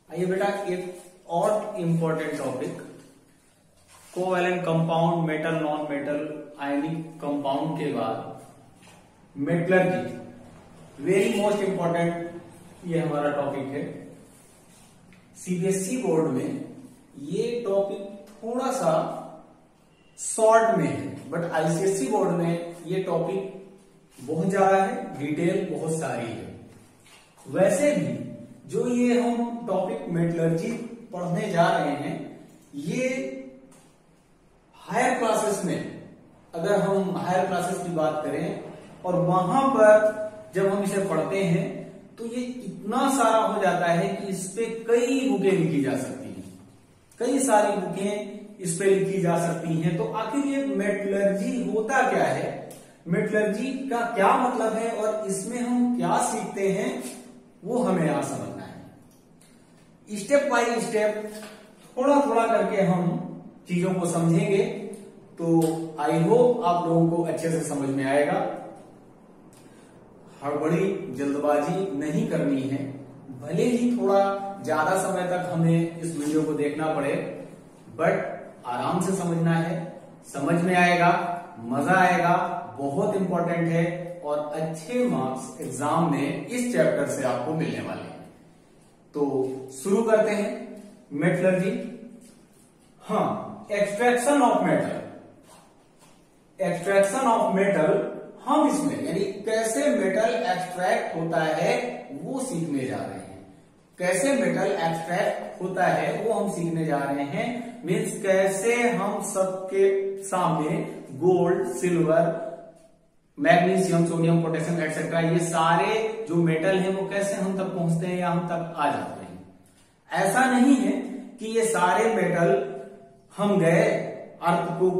आइए बेटा एक और important topic, covalent compound, metal non metal ionic compound के बाद मेटलर्जी, वेरी मोस्ट इंपॉर्टेंट ये हमारा टॉपिक है। सीबीएसई बोर्ड में ये टॉपिक थोड़ा सा शॉर्ट में है, बट आईसीएसई बोर्ड में ये टॉपिक बहुत ज्यादा है, डिटेल बहुत सारी है। वैसे भी जो ये हम टॉपिक मेटलर्जी पढ़ने जा रहे हैं, ये हायर क्लासेस में, अगर हम हायर क्लासेस की बात करें और वहां पर जब हम इसे पढ़ते हैं तो ये इतना सारा हो जाता है कि इस पे कई बुकें लिखी जा सकती हैं, कई सारी बुकें इस पे लिखी जा सकती हैं। तो आखिर ये मेटलर्जी होता क्या है, मेटलर्जी का क्या मतलब है और इसमें हम क्या सीखते हैं, वो हमें यहां समझना है। स्टेप बाय स्टेप थोड़ा थोड़ा करके हम चीजों को समझेंगे तो आई होप आप लोगों को अच्छे से समझ में आएगा। हड़बड़ी जल्दबाजी नहीं करनी है, भले ही थोड़ा ज्यादा समय तक हमें इस वीडियो को देखना पड़े, बट आराम से समझना है, समझ में आएगा, मजा आएगा, बहुत इंपॉर्टेंट है और अच्छे मार्क्स एग्जाम में इस चैप्टर से आपको मिलने वाले हैं। तो शुरू करते हैं मेटलर्जी। हाँ, extraction of metal, extraction of metal हम इसमें यानी कैसे मेटल एक्सट्रैक्ट होता है वो सीखने जा रहे हैं। कैसे मेटल एक्सट्रैक्ट होता है वो हम सीखने जा रहे हैं। मीन्स कैसे हम सबके सामने gold, silver, magnesium, sodium, potassium etcetera, ये सारे जो मेटल हैं वो कैसे हम तक पहुंचते हैं या हम तक आ जाते हैं। ऐसा नहीं है कि ये सारे मेटल हम गए, अर्थ को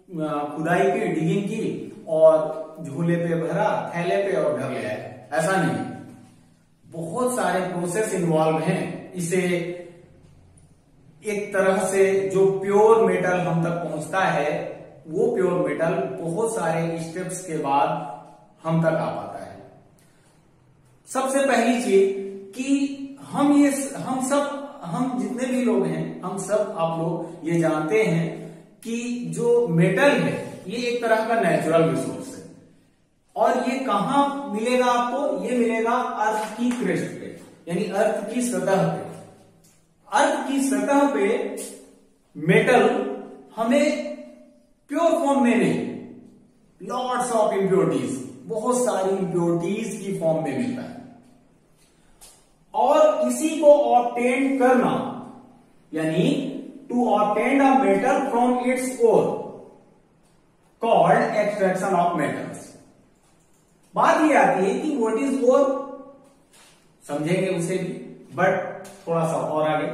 खुदाई की, डिगिंग की और झूले पे भरा, थैले पे और घर ले आए, ऐसा नहीं। बहुत सारे प्रोसेस इन्वॉल्व हैं। इसे एक तरह से जो प्योर मेटल हम तक पहुंचता है, वो प्योर मेटल बहुत सारे स्टेप्स के बाद हम तक आ पाता है। सबसे पहली चीज कि हम जितने भी लोग हैं, हम सब आप लोग ये जानते हैं कि जो मेटल है ये एक तरह का नेचुरल रिसोर्स है और ये कहां मिलेगा आपको, ये मिलेगा अर्थ की क्रेस्ट पे, यानी अर्थ की सतह पे। अर्थ की सतह पे मेटल हमें प्योर फॉर्म में नहीं, लॉट्स ऑफ इम्प्योरिटीज, बहुत सारी इम्प्योरिटीज की फॉर्म में मिलता है और इसी को ऑब्टेन करना, यानी to obtain a metal from its ore called extraction of metals. बात ये आती है कि व्हाट इज ओर, समझेंगे उसे भी, बट थोड़ा सा और आगे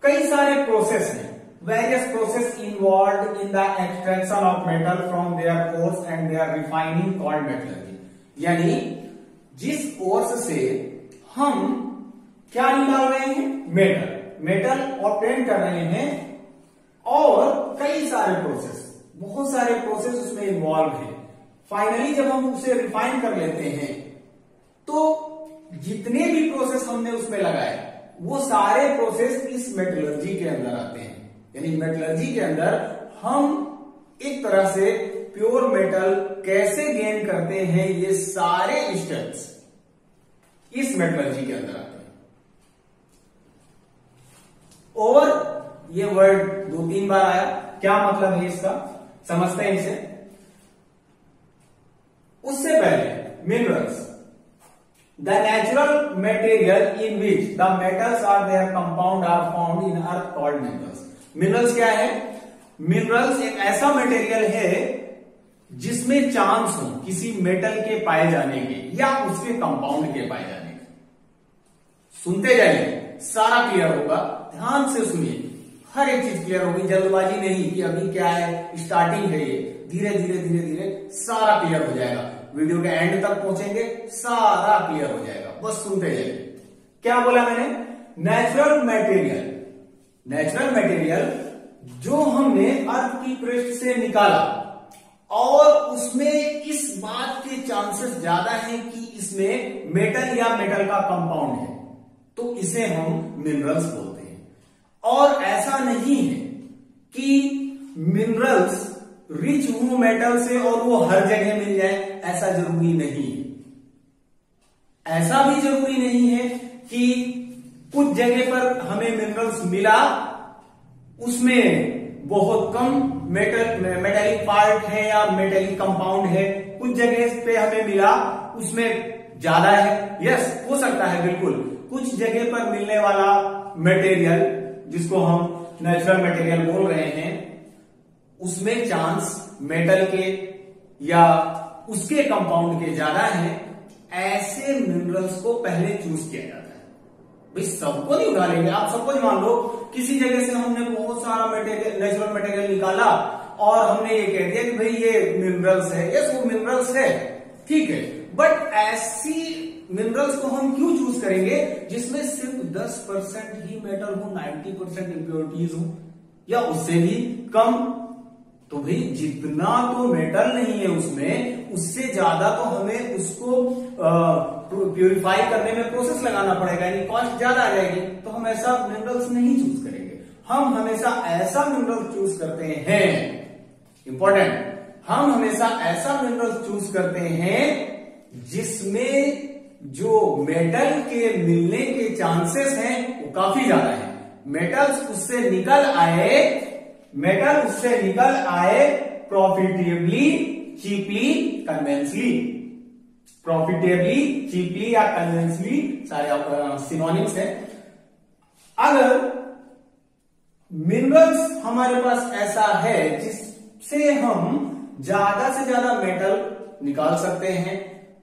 कई सारे प्रोसेस हैं, various process involved in the extraction of metal from their ores and their refining called metallurgy। यानी जिस कोर्स से हम क्या निकाल रहे हैं, मेटल ऑब्टेन कर रहे हैं और कई सारे प्रोसेस, बहुत सारे प्रोसेस उसमें इन्वॉल्व है। फाइनली जब हम उसे रिफाइन कर लेते हैं तो जितने भी प्रोसेस हमने उसमें लगाए वो सारे प्रोसेस इस मेटलर्जी के अंदर आते हैं। यानी मेटलर्जी के अंदर हम एक तरह से प्योर मेटल कैसे गेन करते हैं, ये सारे स्टेप्स इस मेटलर्जी के अंदर आते हैं। और ये वर्ड 2-3 बार आया, क्या मतलब है इसका, समझते हैं इसे। उससे पहले minerals, the natural material in which the metals are their compound are found in earth called minerals. Minerals क्या है, मिनरल्स एक ऐसा मटेरियल है जिसमें चांस हो किसी मेटल के पाए जाने के या उसके कंपाउंड के पाए जाने के। सुनते जाइए, सारा क्लियर होगा, ध्यान से सुनिए, हर एक चीज क्लियर होगी, जल्दबाजी नहीं कि अभी क्या है, स्टार्टिंग है ये, धीरे धीरे धीरे धीरे सारा क्लियर हो जाएगा। वीडियो के एंड तक पहुंचेंगे, सारा क्लियर हो जाएगा, बस सुनते जाइए। क्या बोला मैंने, नेचुरल मटेरियल, नेचुरल मटेरियल जो हमने अर्थ की पृष्ठ से निकाला और उसमें इस बात के चांसेस ज्यादा हैं कि इसमें मेटल या मेटल का कंपाउंड है, तो इसे हम मिनरल्स बोलते हैं। और ऐसा नहीं है कि मिनरल्स रिच हो मेटल से और वो हर जगह मिल जाए, ऐसा जरूरी नहीं है। ऐसा भी जरूरी नहीं है कि कुछ जगह पर हमें मिनरल्स मिला, उसमें बहुत कम मेटेलिक पार्ट है या मेटेलिक कंपाउंड है, कुछ जगह पे हमें मिला उसमें ज्यादा है, यस हो सकता है बिल्कुल। कुछ जगह पर मिलने वाला मटेरियल जिसको हम नेचुरल मटेरियल बोल रहे हैं, उसमें चांस मेटल के या उसके कंपाउंड के ज्यादा है, ऐसे मिनरल्स को पहले चूज किया जाता है। भाई सबको नहीं उठा लेंगे आप। सबको मान लो किसी जगह से हमने बहुत सारा मटेरियल, नेचुरल मटेरियल निकाला और हमने ये कह दिया कि भाई ये मिनरल्स है, यस वो मिनरल्स है, ठीक है। बट ऐसी मिनरल्स को हम क्यों चूज करेंगे जिसमें सिर्फ 10% ही मेटल हो, 90% इंप्योरिटीज हो या उससे भी कम? तो भाई जितना तो मेटल नहीं है उसमें, उससे ज्यादा तो हमें उसको प्यूरिफाई करने में प्रोसेस लगाना पड़ेगा, यानी कॉस्ट ज्यादा आ जाएगी। तो हम ऐसा मिनरल्स नहीं चूज करेंगे। हम हमेशा ऐसा मिनरल चूज करते हैं, इंपॉर्टेंट, हम हमेशा ऐसा मिनरल चूज करते हैं जिसमें जो मेटल के मिलने के चांसेस हैं वो काफी ज्यादा है। मेटल उससे निकल आए प्रॉफिटेबली, चीपली, कन्वेंसली। प्रॉफिटेबली, चीपली या कन्वेंसली सारे सिनोनिम्स हैं। अगर मिनरल्स हमारे पास ऐसा है जिससे हम ज्यादा से ज्यादा मेटल निकाल सकते हैं,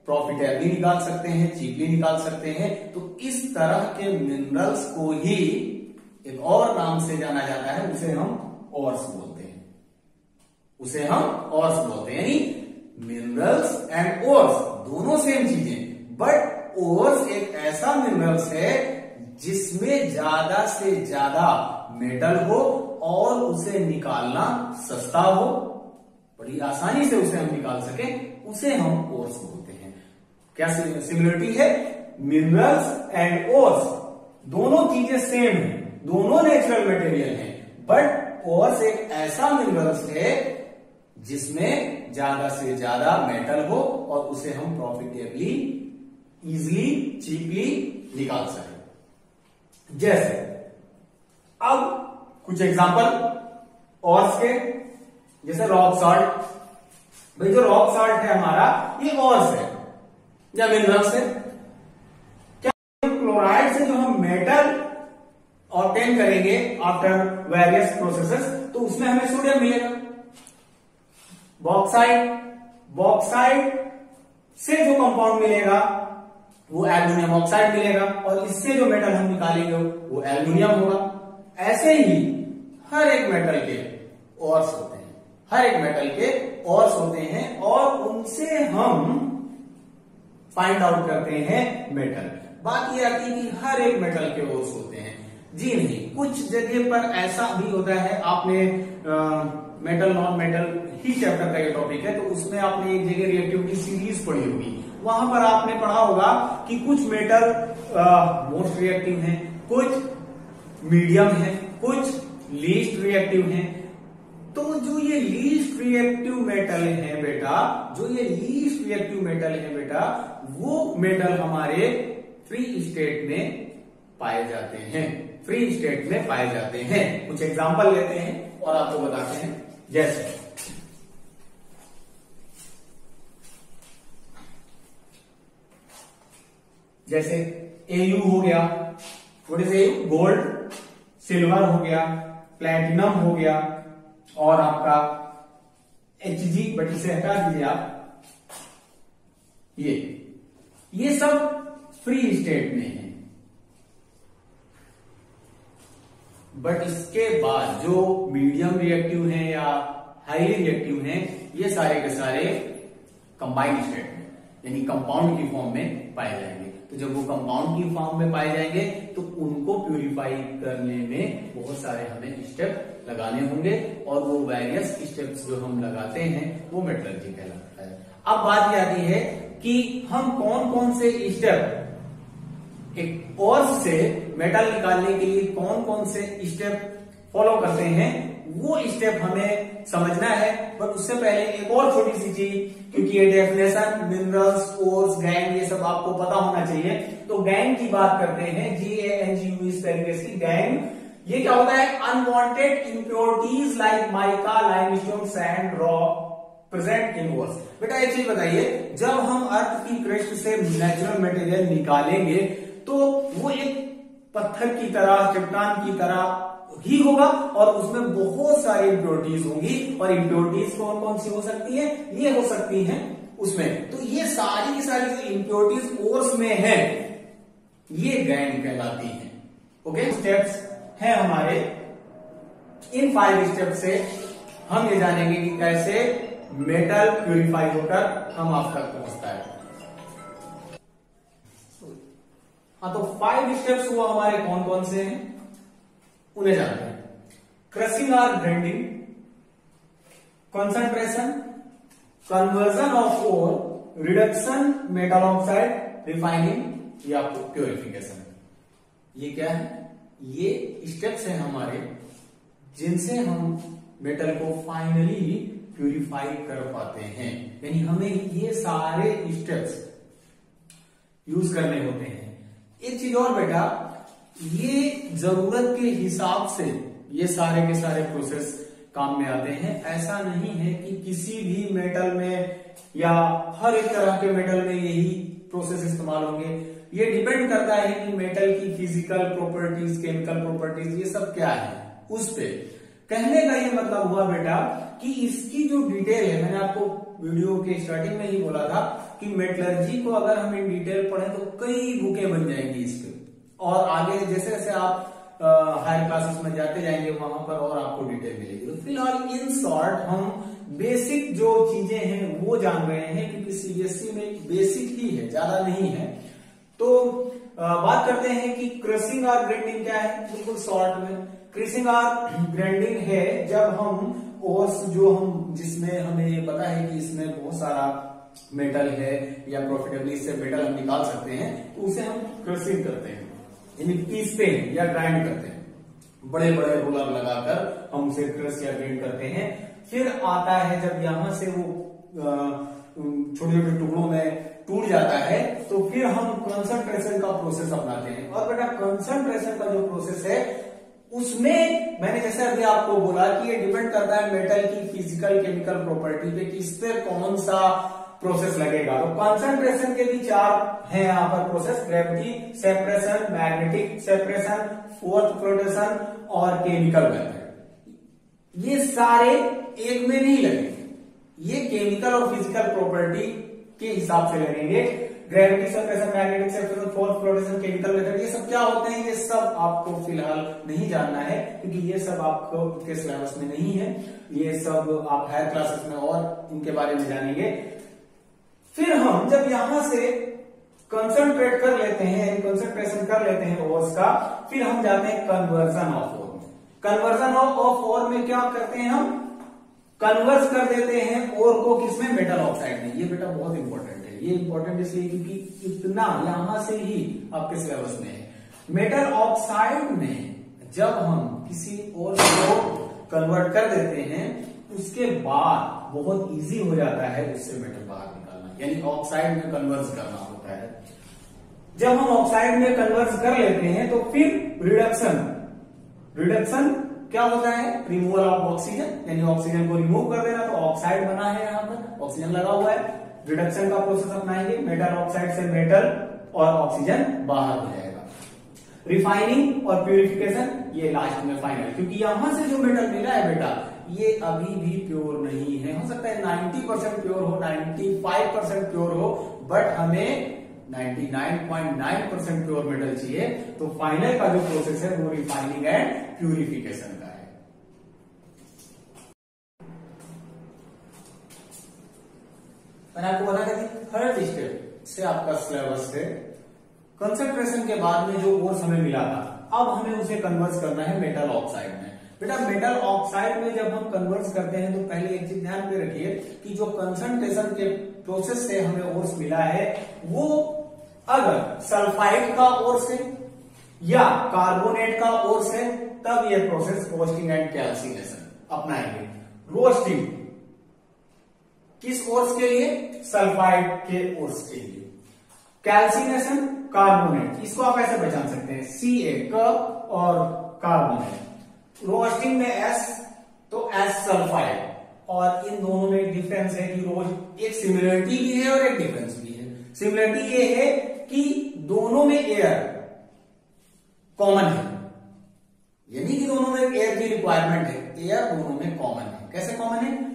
प्रॉफिटेबली निकाल सकते हैं, चीपली निकाल सकते हैं, तो इस तरह के मिनरल्स को ही एक और नाम से जाना जाता है, उसे हम ऑर्स बोलते हैं। उसे हम ऑर्स बोलते हैं, यानी मिनरल्स एंड ऑर्स दोनों सेम चीजें, बट ऑर्स एक ऐसा मिनरल्स है जिसमें ज्यादा से ज्यादा मेटल हो और उसे निकालना सस्ता हो, बड़ी आसानी से उसे हम निकाल सके, उसे हम ऑर्स बोलते हैं। क्या सिमिलरिटी है? मिनरल्स एंड ऑर्स दोनों चीजें सेम है, दोनों नेचुरल मटेरियल है, बट ऑर्स एक ऐसा मिनरल्स है जिसमें ज्यादा से ज्यादा मेटल हो और उसे हम प्रॉफिटेबली, इजिली, चीपली निकाल सके। जैसे अब कुछ एग्जांपल ऑर्स के, जैसे रॉक सॉल्ट। भाई जो रॉक सॉल्ट है हमारा, ये ऑर्स है या मिनरल्स है। क्या क्लोराइड से जो हम मेटल ऑब्टेन करेंगे आफ्टर वेरियस प्रोसेसेस, तो उसमें हमें सोडियम मिलेगा। बॉक्साइड से जो कंपाउंड मिलेगा वो एल्युमिनियम ऑक्साइड मिलेगा, और इससे जो मेटल हम निकालेंगे वो एल्युमिनियम होगा। ऐसे ही हर एक मेटल के ऑर्स होते हैं, हर एक मेटल के ऑर्स होते हैं, और उनसे हम फाइंड आउट करते हैं मेटल। बात यह आती है कि हर एक मेटल के ऑर्स होते हैं, जी नहीं, कुछ जगह पर ऐसा भी होता है। आपने मेटल नॉन मेटल ही चैप्टर का ये टॉपिक है, तो उसमें आपने एक जगह रिएक्टिव की सीरीज पढ़ी होगी, वहां पर आपने पढ़ा होगा कि कुछ मेटल मोस्ट रिएक्टिव हैं, कुछ मीडियम है, कुछ लीस्ट रिएक्टिव हैं। तो जो ये लीस्ट रिएक्टिव मेटल है बेटा, वो मेटल हमारे फ्री स्टेट में पाए जाते हैं। कुछ एग्जांपल लेते हैं और आपको बताते हैं। जैसे Au हो गया, what is Au? Gold, silver हो गया, प्लैटिनम हो गया, और आपका Hg, बट इसे हटा दीजिए आप। ये सब फ्री स्टेट में है, बट इसके बाद जो मीडियम रिएक्टिव हैं या हाईली रिएक्टिव हैं, ये सारे के सारे कंबाइंड स्टेट में, यानी कंपाउंड की फॉर्म में पाए जाएंगे। तो जब वो कंपाउंड की फॉर्म में पाए जाएंगे तो उनको प्यूरिफाई करने में बहुत सारे हमें स्टेप लगाने होंगे, और वो वेरियस स्टेप्स जो हम लगाते हैं वो मेट्रोलॉजी कहलाता है। अब बात ये आती है कि हम कौन कौन से स्टेप एक ओर्स से मेटल निकालने के लिए कौन कौन से स्टेप फॉलो करते हैं वो स्टेप हमें समझना है। पर उससे पहले एक और छोटी सी चीज, क्योंकि ये डेफिनेशन मिनरल्स, ओर्स, गैंग ये सब आपको पता होना चाहिए, तो गैंग की बात करते हैं, GANG इस तरीके से। गैंग ये क्या होता है? Unwanted impurities like mica, limestone, sand, rock present in ores. बेटा एक चीज बताइए, जब हम अर्थ की क्रस्ट से नेचुरल मटेरियल निकालेंगे तो वो एक पत्थर की तरह, चट्टान की तरह ही होगा और उसमें बहुत सारी इम्प्योरिटीज होंगी। और इम्प्योरिटीज कौन कौन सी हो सकती है? ये हो सकती हैं उसमें। तो ये सारी की सारी जो इम्प्योरिटीज ओर्स में है ये गैंग कहलाती हैं। ओके, स्टेप्स हैं हमारे। इन 5 स्टेप से हम ये जानेंगे कि कैसे मेटल प्यूरिफाई होकर हम आप तक पहुंचता है। हाँ, तो 5 स्टेप्स वो हमारे कौन कौन से हैं उन्हें जानते हैं। क्रशिंग और grinding, concentration, conversion of ore, reduction metal oxide, refining या प्योरिफिकेशन। ये क्या है? ये स्टेप्स हैं हमारे जिनसे हम मेटल को फाइनली प्यूरिफाई कर पाते हैं। यानी हमें ये सारे स्टेप्स यूज करने होते हैं। एक चीज और बेटा, ये जरूरत के हिसाब से ये सारे के सारे प्रोसेस काम में आते हैं। ऐसा नहीं है कि किसी भी मेटल में या हर एक तरह के मेटल में यही प्रोसेस इस्तेमाल होंगे। ये डिपेंड करता है कि मेटल की फिजिकल प्रॉपर्टीज, केमिकल प्रॉपर्टीज ये सब क्या है उस पे। कहने का ये मतलब हुआ बेटा कि इसकी जो डिटेल है, मैंने आपको वीडियो के स्टार्टिंग में ही बोला था कि मेटलर्जी को अगर हम इन डिटेल पढ़ें तो कई बुकें बन जाएंगी इसके। और आगे जैसे जैसे आप हायर क्लासेस में जाते जाएंगे वहां पर और आपको डिटेल मिलेगी। तो फिलहाल इन शॉर्ट हम बेसिक जो चीजें हैं वो जान रहे हैं, क्योंकि सीबीएसई में बेसिक ही है, ज्यादा नहीं है। तो बात करते हैं कि क्रशिंग और ग्राइंडिंग क्या है। बिल्कुल शॉर्ट में, क्रशिंग और ग्राइंडिंग है जब हम ओर्स जो हम जिसमें हमें पता है कि इसमें बहुत सारा मेटल है या प्रॉफिटेबली इससे मेटल हम निकाल सकते हैं, तो उसे हम क्रशिंग करते हैं, यानी पीसते हैं या ग्राइंड करते हैं। बड़े बड़े रोलर लगाकर हम उसे क्रश या ग्राइंड करते हैं। फिर आता है जब यहां से वो छोटे छोटे टुकड़ों में टूट जाता है तो फिर हम कंसंट्रेशन का प्रोसेस अपनाते हैं। और बेटा कंसंट्रेशन का जो प्रोसेस है उसमें मैंने जैसे अभी आपको बोला कि ये डिपेंड करता है मेटल की फिजिकल केमिकल प्रॉपर्टी पे, किस पे कौन सा प्रोसेस लगेगा। तो कंसंट्रेशन के भी 4 हैं यहाँ पर process: gravity separation, magnetic separation, fourth flotation और केमिकल मेथड। ये सारे एक में नहीं लगेंगे, ये केमिकल और फिजिकल प्रॉपर्टी के हिसाब से लगेंगे। Gravity separation, magnetic separation, fourth flotation, chemical method, ये सब क्या होते हैं ये सब आपको फिलहाल नहीं जानना है, क्योंकि ये सब आपको के सिलेबस में नहीं है। ये सब आप हायर क्लासेस में और इनके बारे में जानेंगे। फिर हम जब यहां से कंसंट्रेट कर लेते हैं, कंसंट्रेशन कर लेते हैं ओर्स का, फिर हम जाते हैं कन्वर्जन ऑफ ओर में। कन्वर्जन ऑफ ओर में क्या करते हैं? हम कन्वर्स कर देते हैं ओर को किसमें? मेटल ऑक्साइड में। ये बेटा बहुत इंपॉर्टेंट है। ये इंपॉर्टेंट इसलिए क्योंकि इतना यहां से ही आपके सिलेबस में है। मेटल ऑक्साइड में जब हम किसी ओर को कन्वर्ट कर देते हैं उसके बाद बहुत इजी हो जाता है उससे मेटल बाहर निकालना, यानी ऑक्साइड में कन्वर्स करना होता है। जब हम ऑक्साइड में कन्वर्स कर लेते हैं तो फिर रिडक्शन क्या होता है? रिमूवल ऑफ ऑक्सीजन, यानी ऑक्सीजन को रिमूव कर देना। तो ऑक्साइड बना है, यहाँ पर ऑक्सीजन लगा हुआ है। रिडक्शन का प्रोसेस अपनाएंगे, मेटल ऑक्साइड से मेटल और ऑक्सीजन बाहर हो जाएगा। रिफाइनिंग और प्यूरिफिकेशन ये लास्ट में फाइनल, क्योंकि यहां से जो मेटल मिला है बेटा ये अभी भी प्योर नहीं है। हो सकता है 90% प्योर हो, 95% प्योर हो, बट हमें 99.9% प्योर मेटल चाहिए। तो फाइनल का जो प्रोसेस है वो रिफाइनिंग एंड प्यूरिफिकेशन का है। मैंने आपको बता दें थर्ड स्टेप से आपका सिलेबस है। कंसंट्रेशन के बाद में जो ओर्स हमें मिला था, अब हमें उसे कन्वर्ट करना है मेटल ऑक्साइड में। बेटा मेटल ऑक्साइड में जब हम कन्वर्ट करते हैं तो पहले एक चीज ध्यान में रखिए कि जो कंसंट्रेशन के प्रोसेस से हमें ओर्स मिला है वो अगर सल्फाइड का ओर्स है या कार्बोनेट का ओर्स है तब यह प्रोसेस रोस्टिंग एंड कैल्सिनेशन अपनाएंगे। रोस्टिंग किस ओर्स के लिए? सल्फाइड के ओर्स के लिए। कैल्सिनेशन कार्बोनेट, इसको आप ऐसे पहचान सकते हैं Ca क और कार्बोनेट। रोस्टिंग में S तो S सल्फाइड, और इन दोनों में डिफरेंस है कि रोज एक सिमिलरिटी भी है और एक डिफरेंस भी है। सिमिलरिटी ये है कि दोनों में एयर कॉमन है, यानी कि दोनों में एयर की रिक्वायरमेंट है, एयर दोनों में कॉमन है। कैसे कॉमन है?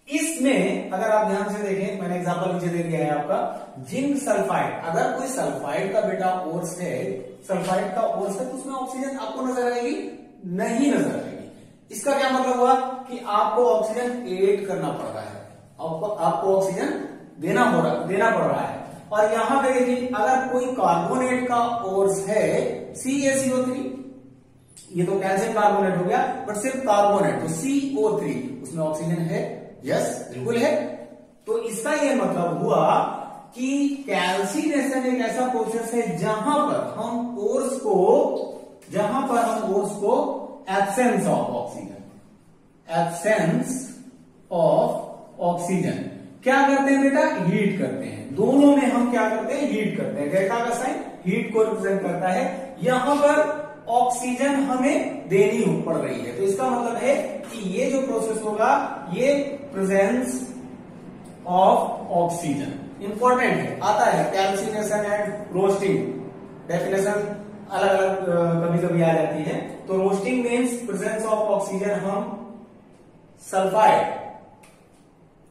इसमें अगर आप ध्यान से देखें, मैंने एग्जांपल नीचे दे दिया है आपका, जिंक सल्फाइड। अगर कोई सल्फाइड का बेटा ओर्स है, सल्फाइड का ओर्स है, तो उसमें ऑक्सीजन आपको नजर आएगी? नहीं नजर आएगी। इसका क्या मतलब हुआ कि आपको ऑक्सीजन एड करना पड़ रहा है, आपको ऑक्सीजन देना पड़ रहा है। और यहां पे देखिए, अगर कोई कार्बोनेट का ओर्स है CaCO3, ये तो कैल्शियम कार्बोनेट हो गया, बट सिर्फ कार्बोनेट, तो CO3, उसमें ऑक्सीजन है? यस, बिल्कुल है। तो इसका यह मतलब हुआ कि कैल्सिनेशन एक ऐसा प्रोसेस है जहां पर हम ओर्स को एब्सेंस ऑफ ऑक्सीजन क्या करते हैं बेटा? हीट करते हैं। दोनों में हम क्या करते हैं? हीट करते हैं। डेल्टा का साइन हीट को रिप्रेजेंट करता है। यहां पर ऑक्सीजन हमें देनी पड़ रही है, तो इसका मतलब है कि ये जो प्रोसेस होगा ये प्रेजेंस ऑफ ऑक्सीजन इंपॉर्टेंट है, आता है। कैल्सिनेशन एंड रोस्टिंग डेफिनेशन अलग अलग कभी कभी आ जाती है। तो roasting means presence of oxygen. हम सल्फाइड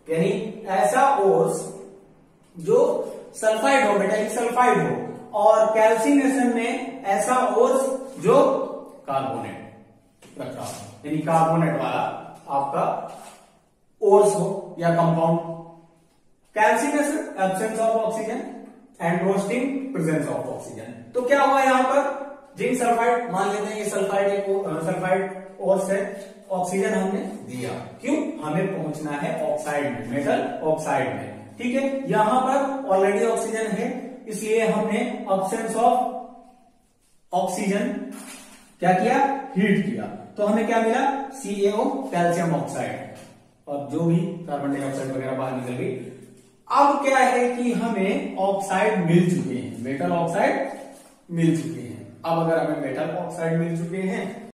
यानी ऐसा ओर्स जो सल्फाइड हो, बेटा सल्फाइड हो, और कैल्सिनेशन में ऐसा ओर्स जो कार्बोनेट रखा हो, यानी कार्बोनेट वाला आपका ओर्स हो या compound. Calcination absence of oxygen and roasting presence of oxygen. तो क्या हुआ यहां पर? जिंक सल्फाइड, मान लेते हैं ये सल्फाइड ओर्स है, ऑक्सीजन हमने दिया। क्यों? हमें पहुंचना है ऑक्साइड में, मेटल ऑक्साइड में। ठीक है, यहां पर ऑलरेडी ऑक्सीजन है, इसलिए हमने एब्सेंस ऑफ ऑक्सीजन क्या किया? हीट किया। तो हमें क्या मिला? CaO, कैल्शियम ऑक्साइड, और जो भी कार्बन डाइऑक्साइड वगैरह बाहर निकल गई। अब क्या है कि हमें ऑक्साइड मिल चुके हैं, मेटल ऑक्साइड मिल चुके हैं। अब अगर हमें मेटल ऑक्साइड मिल चुके हैं